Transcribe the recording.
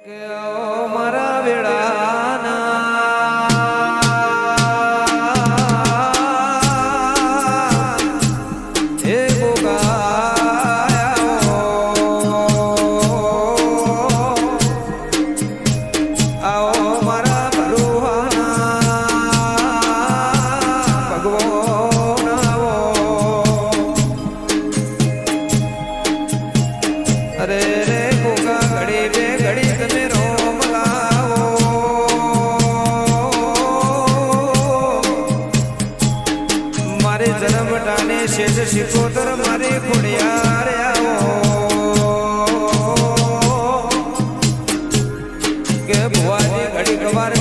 કે મારા વેળાના હે બોગાયા આવો મારા ભરુહાના ભગવાન આવો અરે રે બોગા ઘડી બે ઘડી તમે રોમ લાવો મારે જન્મ ટાણે શેષ શિકોતર મારે ખોડિયાર આવો કે ભુવાજી ઘડી કવાર